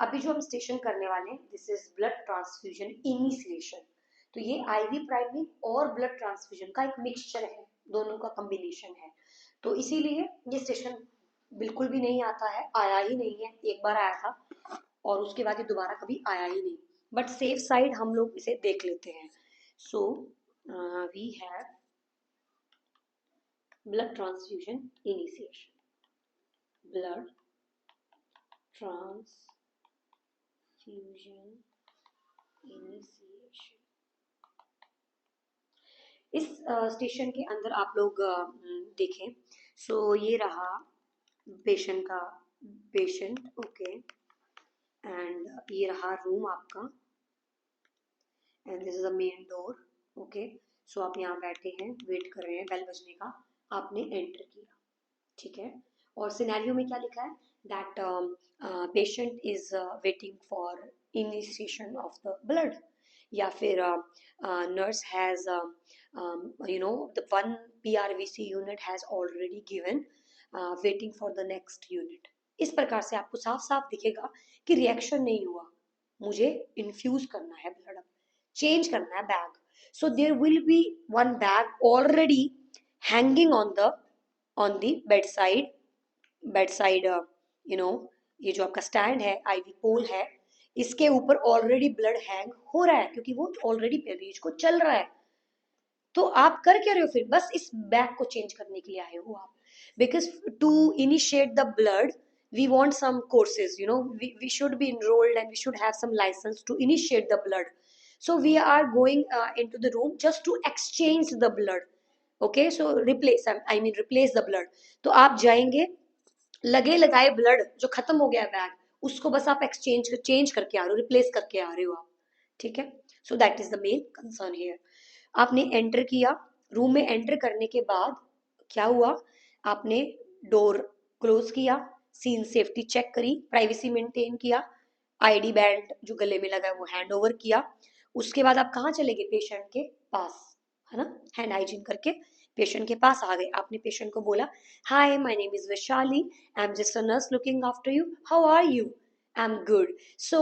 अभी जो हम स्टेशन करने वाले हैं, this is blood transfusion initiation. तो ये आईवी प्राइमिंग और ब्लड ट्रांसफ्यूजन का एक मिक्सचर है, दोनों का कॉम्बिनेशन है। तो इसीलिए ये स्टेशन बिल्कुल भी नहीं आता है, आया ही नहीं है। एक बार आया था और उसके बाद ये दोबारा कभी आया ही नहीं, बट सेफ साइड हम लोग इसे देख लेते हैं। So we have blood transfusion initiation, blood transfusion initiation. इस स्टेशन के अंदर आप लोग देखें, सो ये रहा पेशेंट का, पेशेंट, ओके, एंड ये रहा रूम आपका, and this is the main door, okay. So आप यहाँ बैठे हैं, वेट कर रहे हैं बेल बजने का, आपने एंटर किया, ठीक है। और सिनेरियो में क्या लिखा है, that patient is waiting for initiation of the blood, या फिर nurse has the one PRVC unit has already given, waiting for the next unit. इस प्रकार से आपको साफ साफ दिखेगा कि रिएक्शन नहीं हुआ, मुझे इन्फ्यूज करना है ब्लड, चेंज करना है bag. So there will be one bag already hanging on the bed side, ये जो आपका स्टैंड है, आईवी पोल है, इसके ऊपर ऑलरेडी ब्लड हैंग हो रहा है, क्योंकि वो ऑलरेडी पेरिज को चल रहा है। तो आप कर क्या रहे हो फिर, बस इस बैग को चेंज करने के लिए आए हो आप, because to initiate the blood we want some courses, we should be enrolled and we should have some license to initiate the blood. So we are going into the room just to exchange the blood, okay, so replace the blood. तो आप जाएंगे, लगे लगाए blood जो खत्म हो गया bag, उसको बस आप चेंज करके आ रहे हो, रिप्लेस करके आ रहे हो आप, ठीक है। So that is the main concern here. आपने एंटर किया, रूम में एंटर करने के बाद क्या हुआ, आपने डोर क्लोज किया, सीन सेफ्टी चेक करी, प्राइवेसी मेंटेन किया, आईडी बैंड जो गले में लगा है वो हैंड ओवर किया। उसके बाद आप कहाँ चले गए, पेशेंट के पास, है ना, हैंड हाइजीन करके पेशेंट के पास आ गए। आपने पेशेंट को बोला, hi my name is Vaishali, I am just a nurse looking after you, how are you, I am good, so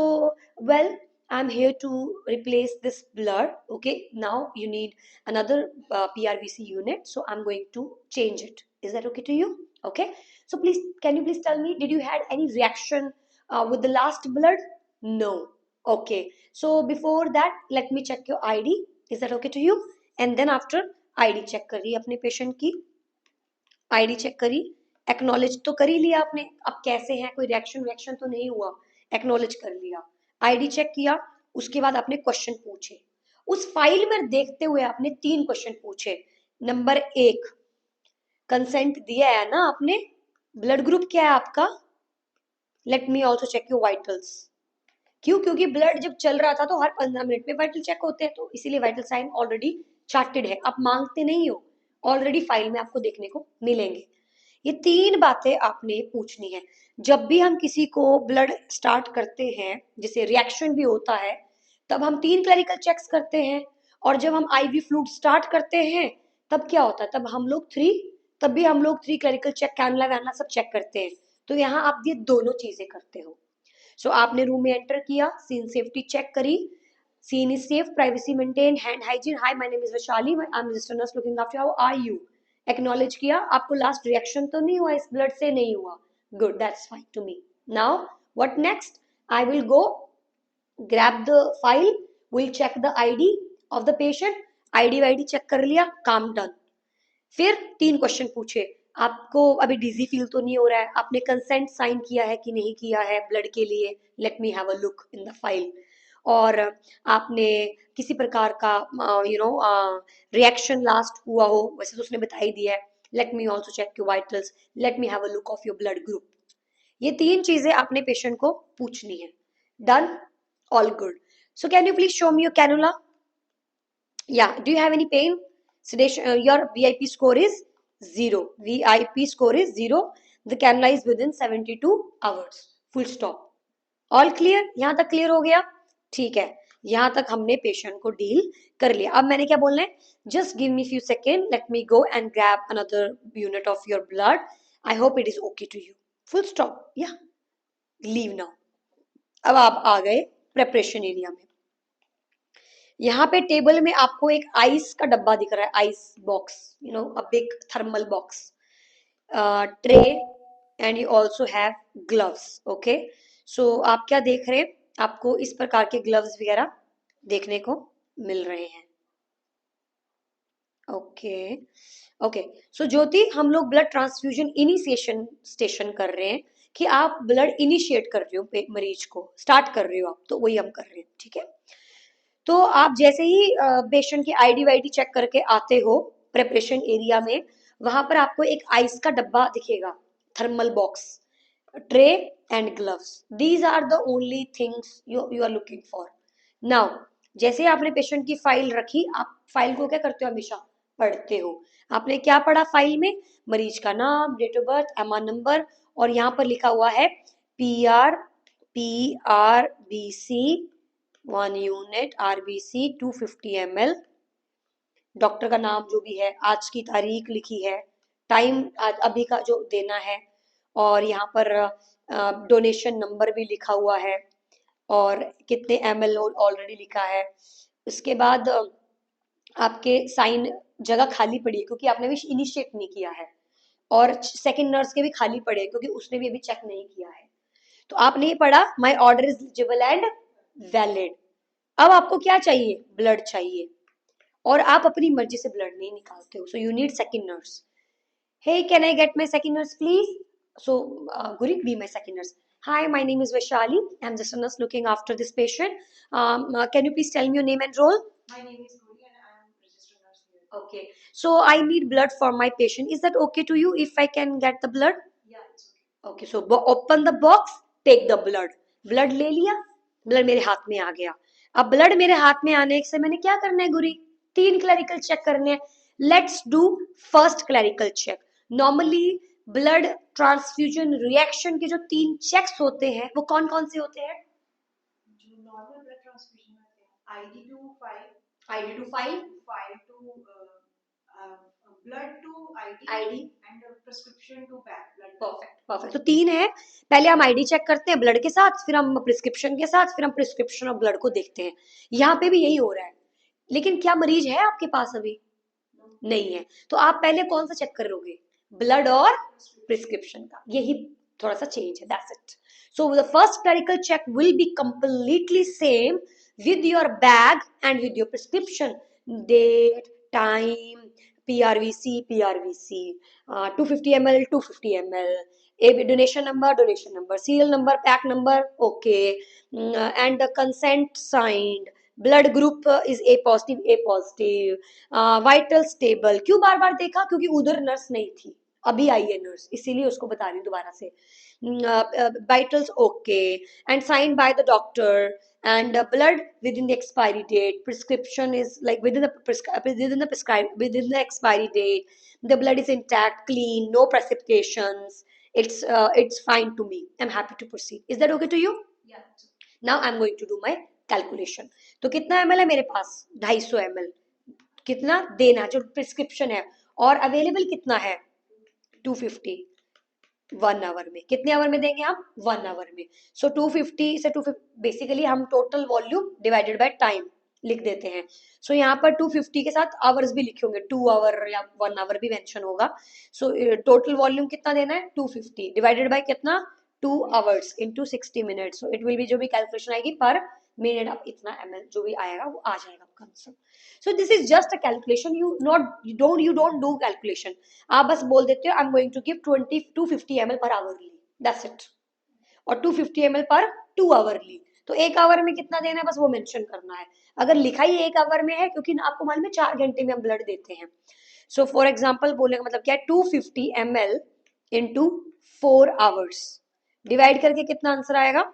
well I'm here to replace this blood. Okay, now you need another PRVC unit, so I'm going to change it. Is that okay to you? Okay, so please, can you please tell me, did you had any reaction with the last blood? No. Okay, so before that, let me check your ID. Is that okay to you? And then after ID check करी अपने patient की, ID check करी, acknowledge तो कर ही लिया आपने, अब कैसे हैं, कोई रिएक्शन तो नहीं हुआ, एक्नॉलेज कर लिया, आईडी चेक किया। उसके बाद आपने क्वेश्चन पूछे, उस फाइल में देखते हुए आपने 3 क्वेश्चन पूछे। नंबर 1, कंसेंट दिया है ना आपने, ब्लड ग्रुप क्या है आपका, let me also check your vitals. क्यों, क्योंकि ब्लड जब चल रहा था तो हर 15 मिनट में वाइटल चेक होते हैं, तो इसीलिए वाइटल साइन ऑलरेडी चार्टेड है, आप मांगते नहीं हो, ऑलरेडी फाइल में आपको देखने को मिलेंगे। ये 3 बातें आपने पूछनी है। जब भी हम किसी को ब्लड स्टार्ट करते हैं, जिसे रिएक्शन भी होता है, तब हम 3 क्लरिकल चेक्स करते हैं, और जब हम आईवी फ्लूइड स्टार्ट करते हैं तब क्या होता है, तब भी हम लोग 3 क्लरिकल चेक, कैनुला वैनुला सब चेक करते हैं। तो यहाँ आप ये दोनों चीजें करते हो। सो आपने रूम में एंटर किया, सीन सेफ्टी चेक करी, scene is safe, privacy maintain, hand hygiene, hi my name is Vaishali, I am registered nurse looking after you, how are you, acknowledge किया। आपको लास्ट रिएक्शन तो नहीं हुआ, इस ब्लड से नहीं हुआ, good, that's fine to me. Now what next, I will go grab the file, will check the ID of the patient, ID वाईडी चेक कर लिया, काम डन। फिर 3 क्वेश्चन पूछे, आपको अभी डिजी फील तो नहीं हो रहा है, आपने कंसेंट साइन किया है कि नहीं किया है ब्लड के लिए, late me have a look in the file, और आपने किसी प्रकार का रिएक्शन लास्ट हुआ हो, वैसे तो उसने बता ही दिया है, let me also check your vitals, let me have a look of your blood group. ये 3 चीजें आपने पेशेंट को पूछनी है। Done, all good. So can you please show me your cannula, yeah, do you have any pain, sedation, your VIP score is 0, VIP score is 0, the cannula is within 72 hours, full stop, all clear, यहाँ तक clear हो गया, ठीक है, यहाँ तक हमने patient को डील कर लिया। अब मैंने क्या बोलना है, just give me few seconds, let me go and grab another unit of your blood, I hope it is okay to you, full stop, yeah, leave now। अब आप आ गए प्रेपरेशन एरिया में। यहाँ पे टेबल में आपको एक आइस का डब्बा दिख रहा है, ice box, you know a big thermal box, tray, and you also have gloves. Okay, so आप क्या देख रहे हैं, आपको इस प्रकार के ग्लव्स वगैरह देखने को मिल रहे हैं। ओके ओके, सो ज्योति, हम लोग ब्लड ट्रांसफ्यूजन इनिशिएशन स्टेशन कर रहे हैं कि आप ब्लड इनिशिएट कर रहे हो, मरीज को स्टार्ट कर रहे हो आप, तो वही हम कर रहे हैं, ठीक है। तो आप जैसे ही पेशेंट की आईडी वाईडी चेक करके आते हो प्रेपरेशन एरिया में, वहां पर आपको एक आइस का डब्बा दिखेगा, thermal box, tray and gloves. These are the only things you are looking for. Now, जैसे आपने पेशेंट की फाइल रखी, आप फाइल को क्या करते हो, हमेशा पढ़ते हो। आपने क्या पढ़ा फाइल में, मरीज का नाम, date of birth, MR number, और यहाँ पर लिखा हुआ है PRBC 1 unit, RBC 250 ml, doctor का नाम जो भी है, आज की तारीख लिखी है, टाइम अभी का जो देना है, और यहाँ पर डोनेशन नंबर भी लिखा हुआ है, और कितने ml ऑलरेडी लिखा है। उसके बाद आपके साइन, जगह खाली पड़ी है क्योंकि आपने भी इनिशिएट नहीं किया है, और सेकंड नर्स के भी खाली पड़े हैं क्योंकि उसने भी अभी चेक नहीं किया है। तो आपने ये पढ़ा, my order is eligible and valid. अब आपको क्या चाहिए, ब्लड चाहिए, और आप अपनी मर्जी से ब्लड नहीं निकालते हो, so you need second nurse. Hey, can I get my second nurse please? So Guri, be my second nurse. Hi, my name is Vaishali. I'm just a nurse looking after this patient. Can you please tell me your name and role? My name is Gauri and I am registered nurse here. Okay. So I need blood for my patient. Is that okay to you if I can get the blood? Yeah, it's okay. Okay. So open the box, take the blood. Blood ले लिया, blood मेरे हाथ में आ गया। अब blood मेरे हाथ में आने से मैंने क्या करना है गुरी, 3 क्लरिकल चेक करने हैं। Let's do first clerical check. Normally blood transfusion reaction के जो 3 चेक्स होते हैं वो कौन कौन से होते हैं? जो नॉर्मल ब्लड ट्रांसफ्यूजन होते हैं, ID to 5, ID to 5, 5 to blood to ID, and prescription to back blood. Perfect perfect, तो 3 है। पहले हम आईडी चेक करते हैं ब्लड के साथ, फिर हम प्रिस्क्रिप्शन के साथ, फिर हम प्रिस्क्रिप्शन और ब्लड को देखते हैं। यहाँ पे भी यही हो रहा है, लेकिन क्या मरीज है आपके पास अभी? नहीं है, तो आप पहले कौन सा चेक करोगे, ब्लड और प्रिस्क्रिप्शन का, यही थोड़ा सा चेंज है, that's it. So the first clerical check will be completely same with your bag and with your prescription, date, time, PRVC, 250 ml, 250 ml, a donation number, serial number, pack number, okay, and the consent signed, blood group is a positive, vital stable. क्यों बार बार देखा, क्योंकि उधर nurse नहीं थी, अभी आई है nurse, इसीलिए उसको बता रही हूँ दोबारा से। Vitals okay, and sign by the doctor, and blood within the expiry date, prescription is like within the expiry date, the blood is intact, clean, no precipitations, it's fine to me, I'm happy to proceed. Is that okay to you? Yeah. Now I'm going to do my calculation. तो कितना ml है मेरे पास, 250 ml, कितना देना जो prescription है, और available कितना है, 250, 1 आवर में। कितने आवर में देंगे हम, 1 आवर में। सो 250 से 250 बेसिकली हम total volume divided by time लिख देते हैं। सो यहाँ पर 250 के साथ आवर्स भी लिखे होंगे, 2 आवर या 1 आवर भी मेंशन होगा। सो टोटल वॉल्यूम कितना देना है, 250 डिवाइडेड बाय कितना, 2 hours into 60 minutes. So it will be, जो भी कैलकुलेशन आएगी पर मिनट, आप इतना ml जो भी आएगा वो आ जाएगा आपका answer. So this is just a calculation, you don't do calculation, आप बस बोल देते हो I am going to give 250 ml per hourly, that's it, और 250 ml पर 2 आवरली। तो 1 आवर में कितना देना है, बस वो मेंशन करना है। अगर लिखा ही 1 आवर में है, क्योंकि आपको मालूम है 4 घंटे में हम ब्लड देते हैं। सो फॉर एग्जाम्पल बोलने का मतलब क्या है, 250 ml इंटू 4 आवर्स, डिवाइड करके कितना आंसर आएगा,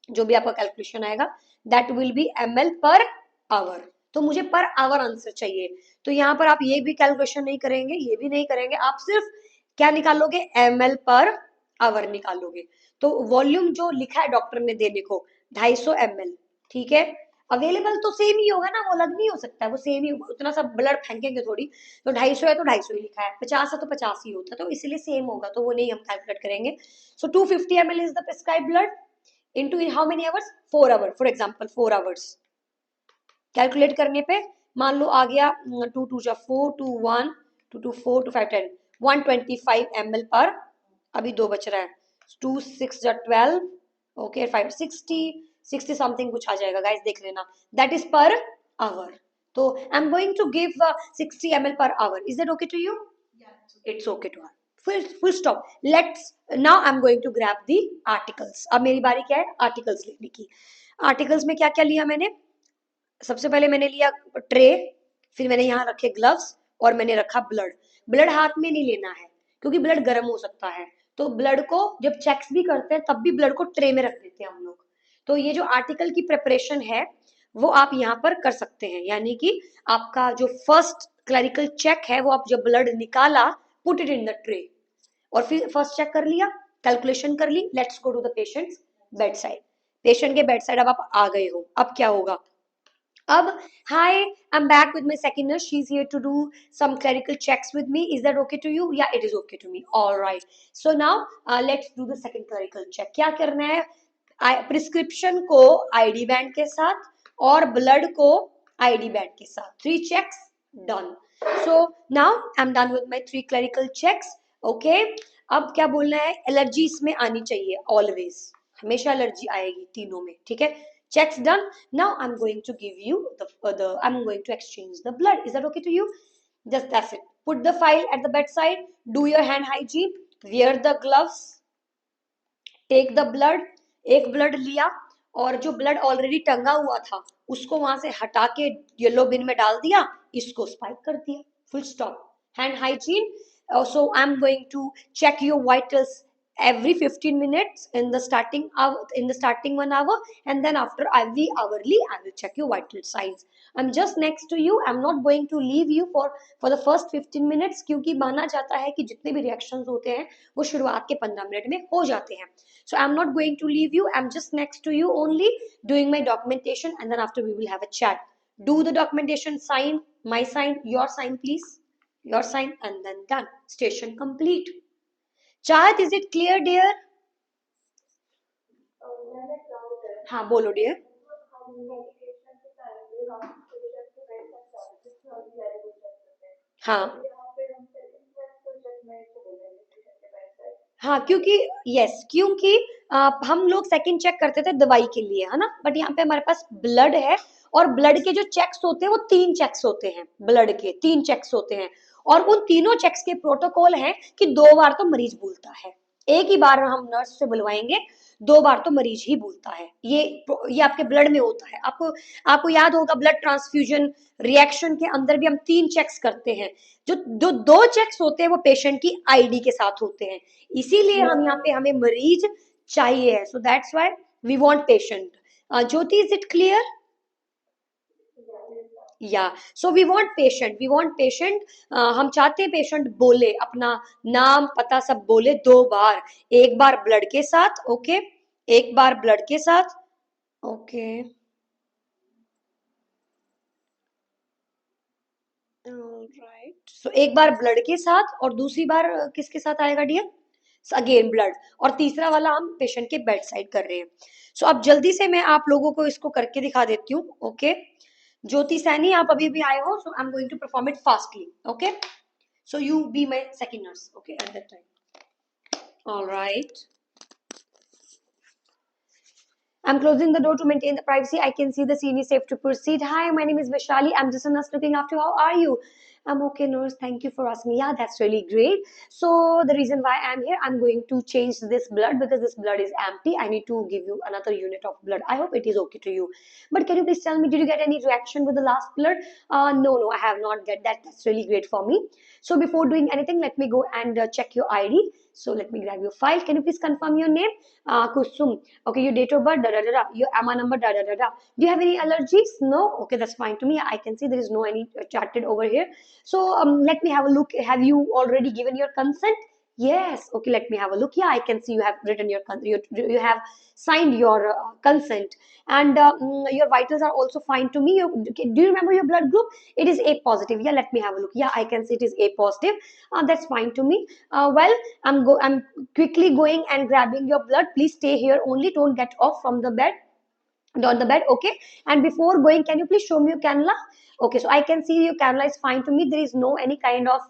जो भी आपका कैलकुलेशन आएगा, दैट विल बी ml पर आवर। तो मुझे पर आवर आंसर चाहिए, तो यहाँ पर आप ये भी कैलकुलेशन नहीं करेंगे, ये भी नहीं करेंगे, आप सिर्फ क्या निकालोगे, ml पर आवर निकालोगे। तो वॉल्यूम जो लिखा है डॉक्टर ने देने को 250 ml, ठीक है, अवेलेबल तो सेम ही होगा ना, वो अलग नहीं हो सकता है, वो सेम ही, उतना सा ब्लड फेंकेंगे थोड़ी, तो 250 है तो 250 ही लिखा है, 50 है तो 50 ही होता है, तो इसलिए सेम होगा, तो वो नहीं हम कैलकुलेट करेंगे। सो 250 ml is the prescribe blood, into in how many hours? 4 hour, for example 4 hours. Calculate करने पे मान लो आ गया 2 2 जा 4 2 1 2 2 4 2 5 10 125 ml पर, अभी 2 बच रहा है 2 6 जा 12 ओके 5 60 समथिंग कुछ आ जाएगा गाइस, देख लेना, दैट इज पर आवर. तो I am going to give 60 ml per hour. Is that okay to you? Yeah, It's okay to her. Full stop. Let's now I'm going to grab the articles. अब मेरी बारी क्या है? Articles लिखने की. Articles में क्या क्या लिया मैंने? सबसे पहले मैंने लिया ट्रे, फिर मैंने यहाँ रखे ग्लव्स और मैंने रखा ब्लड. ब्लड हाथ में नहीं लेना है क्योंकि ब्लड गर्म हो सकता है, तो ब्लड को जब चेक्स भी करते हैं तब भी ब्लड को ट्रे में रख देते हैं हम लोग. तो ये जो आर्टिकल की प्रिपरेशन है वो आप यहाँ पर कर सकते हैं, यानी कि आपका जो फर्स्ट क्लरिकल चेक है वो आप जब ब्लड निकाला, put it in the tray, और फिर फर्स्ट चेक कर लिया, कैलकुलेशन कर ली, let's go to the patient's bed side. Patient के बेड साइड अब आप आ गए हो, अब क्या होगा? अब hi, I'm back with my second nurse. She's here to do some clerical checks with me. Is that okay to you? Yeah, it is okay to me. All right. So now let's do the second clerical check. क्या करना है? Prescription को ID band के साथ और blood को ID band के साथ. 3 checks done. So now I'm done with my 3 clerical checks. Okay. अब क्या बोलना है? एलर्जी इसमें आनी चाहिए ऑलवेज, हमेशा एलर्जी आएगी तीनों में, ठीक है? Checks done. Now I'm going to give you I'm going to exchange the blood. Is that okay to you? Just that's it. Put the file at the bedside. Do your hand hygiene. Wear the gloves. Take the blood. एक blood लिया और जो blood already टंगा हुआ था उसको वहां से हटा के येलो बिन में डाल दिया, इसको स्पाइक कर दिया. Full stop. Hand hygiene. So I'm going to check your vitals every 15 minutes in the starting 1 hour, and then after every hourly I will check your vital signs. I'm just next to you. I'm not going to leave you for the first 15 minutes क्योंकि माना जाता है कि जितने भी reactions होते हैं वो शुरुआत के 15 मिनट में हो जाते हैं. So I'm not going to leave you. I'm just next to you only doing my documentation, and then after we will have a chat. Do the documentation, sign, my sign, your sign please. Your sign, and then done. Station complete. Chad, is it clear, dear? हाँ बोलो dear. हाँ हाँ क्योंकि yes क्योंकि हम लोग second check करते थे दवाई के लिए, है ना, बट यहाँ पे हमारे पास ब्लड है और ब्लड के जो चेक्स होते हैं वो 3 चेक्स होते हैं, ब्लड के 3 चेक्स होते हैं, और उन तीनों चेक्स के प्रोटोकॉल है कि 2 बार तो मरीज भूलता है, एक ही बार हम नर्स से बुलवाएंगे, 2 बार तो मरीज ही भूलता है. ये आपके ब्लड में होता है. आपको याद होगा ब्लड ट्रांसफ्यूजन रिएक्शन के अंदर भी हम 3 चेक्स करते हैं. जो 2 चेक्स होते हैं वो पेशेंट की आईडी के साथ होते हैं, इसीलिए हम यहाँ पे हमें मरीज चाहिए है. So that's why we want patient. Jyoti, is it clear? Yeah so we want patient. हम चाहते हैं पेशेंट बोले अपना नाम पता सब बोले 2 बार, एक बार ब्लड के साथ, ओके, एक बार ब्लड के साथ, ओके, ऑलराइट. सो एक बार ब्लड के साथ और दूसरी बार किसके साथ आएगा डियर? अगेन ब्लड, और तीसरा वाला हम पेशेंट के बेड साइड कर रहे हैं. सो अब जल्दी से मैं आप लोगों को इसको करके दिखा देती हूँ. ओके, ज्योति सैनी आप अभी भी आए हो, so I am going to perform it fastly. Okay, so you be my second nurse, okay, at that time. Alright. I'm closing the door to maintain the privacy. I can see the scene is safe to proceed. Hi, my name is Vishali. I'm just a nurse looking after you. How are you? I'm okay, nurse. Thank you for asking. Yeah, that's really great. So the reason why I'm here, I'm going to change this blood because this blood is empty. I need to give you another unit of blood. I hope it is okay to you. But can you please tell me, did you get any reaction with the last blood? No, I have not get that. That's really great for me. So before doing anything, let me go and check your ID. So let me grab your file. Can you please confirm your name? Kusum. Okay, your date of birth, da da da da. Your AMA number, da da da da. Do you have any allergies? No. Okay, that's fine to me. I can see there is no any charted over here. So let me have a look. Have you already given your consent? Yes. Okay, let me have a look. Yeah, I can see you have written you have signed your consent, and your vitals are also fine to me. Do you remember your blood group? It is A positive. Yeah, let me have a look. Yeah, I can see it is A positive. That's fine to me. Well, I'm quickly going and grabbing your blood. Please stay here only. Don't get off from the bed, on the bed. Okay, and before going, can you please show me your cannula? Okay, so I can see your cannula is fine to me. There is no any kind of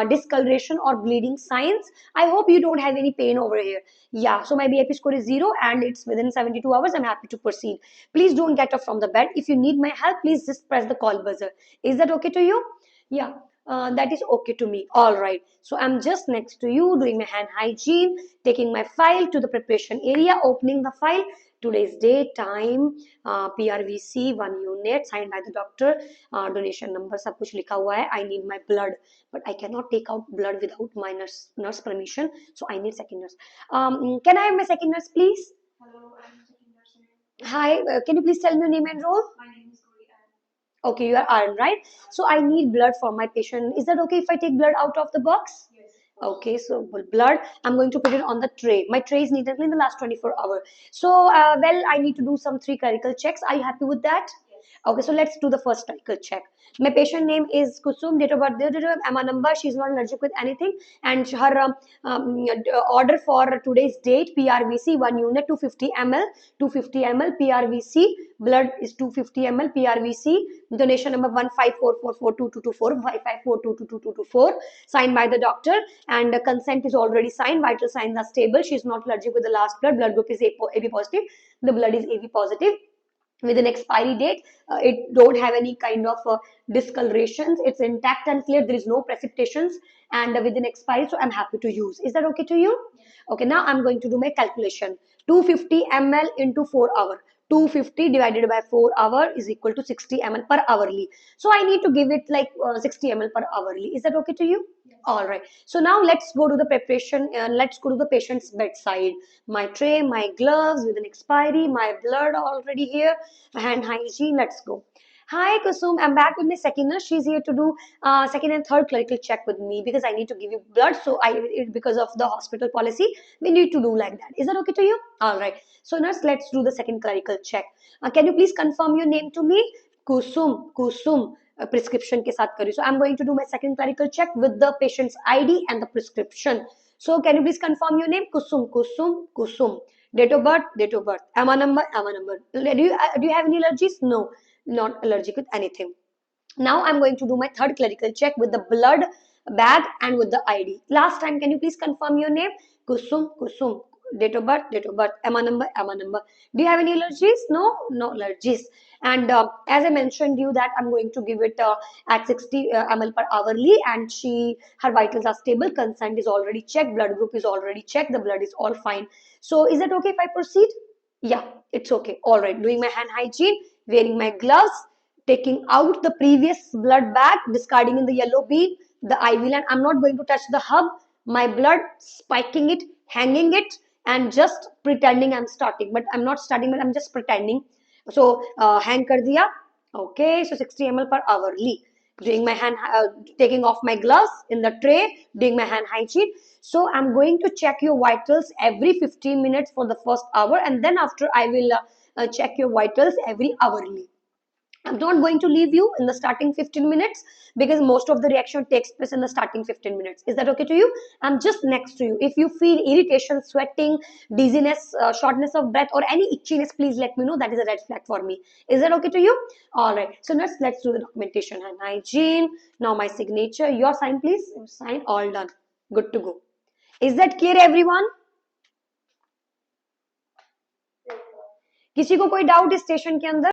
discoloration or bleeding signs. I hope you don't have any pain over here. Yeah, so my BAP score is 0 and it's within 72 hours. I'm happy to proceed. Please don't get up from the bed. If you need my help, please just press the call buzzer. Is that okay to you? Yeah, that is okay to me. All right, so I'm just next to you doing my hand hygiene, taking my file to the preparation area, opening the file. Today's date, time, PRVC 1 unit, signed by the doctor, donation number, सब कुछ लिखा हुआ है. I need my blood, but I cannot take out blood without my nurse permission, so I need second nurse. Can I have my second nurse, please? Hello, I'm second nurse. Hi, can you please tell me your name and role? My name is Gauri. Okay, you are Arun, right? So I need blood for my patient. Is that okay if I take blood out of the box? Yes. Okay, so blood, I'm going to put it on the tray. My tray is needed in the last 24 hours. So, well, I need to do some 3 clerical checks. Are you happy with that? Yes. Okay, so let's do the first clerical check. My patient name is Kusum, date of birth, MA number, she's not allergic with anything. And her order for today's date, PRVC 1 unit, 250 ml, 250 ml, PRVC, blood is 250 ml, PRVC, donation number 154442224, signed by the doctor, and consent is already signed, vital signs are stable, she's not allergic with the last blood group is AB positive, the blood is AB positive. With an expiry date, it don't have any kind of discolorations, it's intact and clear, there is no precipitations, and with an expiry, so I'm happy to use. Is that okay to you? Okay, now I'm going to do my calculation. 250 ml into 4 hour, 250 divided by 4 hour is equal to 60 ml per hourly. So I need to give it like 60 ml per hourly. Is that okay to you? Yes. All right, so now let's go to the preparation, let's go to the patient's bedside. My tray, my gloves with an expiry, my blood already here, hand hygiene. Let's go. Hi Kusum, I'm back with my second nurse. She's here to do second and third clerical check with me because I need to give you blood. So because of the hospital policy, we need to do like that. Is that okay to you? All right. So nurse, let's do the second clerical check. Can you please confirm your name to me? Kusum. Prescription के साथ करी. So I'm going to do my second clerical check with the patient's ID and the prescription. So can you please confirm your name? Kusum. Date of birth. AMA number. Do you have any allergies? No, not allergic with anything. Now I'm going to do my third clerical check with the blood bag and with the ID. Last time, can you please confirm your name? Kusum. Date of birth. AMA number. Do you have any allergies? No allergies. And as I mentioned you that I'm going to give it at 60 ml per hourly, and her vitals are stable, consent is already checked, blood group is already checked, the blood is all fine. So is that okay if I proceed? Yeah, it's okay. All right, doing my hand hygiene, wearing my gloves, taking out the previous blood bag, discarding in the yellow bead, the IV line. I'm not going to touch the hub, my blood, spiking it, hanging it, and just pretending I'm starting. But I'm not starting, but I'm just pretending. So hang kar diya. Okay, so 60 ml per hourly. Doing my hand, taking off my gloves in the tray, doing my hand hygiene. So I'm going to check your vitals every 15 minutes for the first hour, and then after I will check your vitals every hourly. I'm not going to leave you in the starting 15 minutes because most of the reaction takes place in the starting 15 minutes. Is that okay to you? I'm just next to you. If you feel irritation, sweating, dizziness, shortness of breath, or any itchiness, please let me know. That is a red flag for me. Is that okay to you? All right. So let's do the documentation and hygiene. Now my signature. Your sign, please. Your sign. All done. Good to go. Is that clear, everyone? किसी को कोई doubt station के अंदर?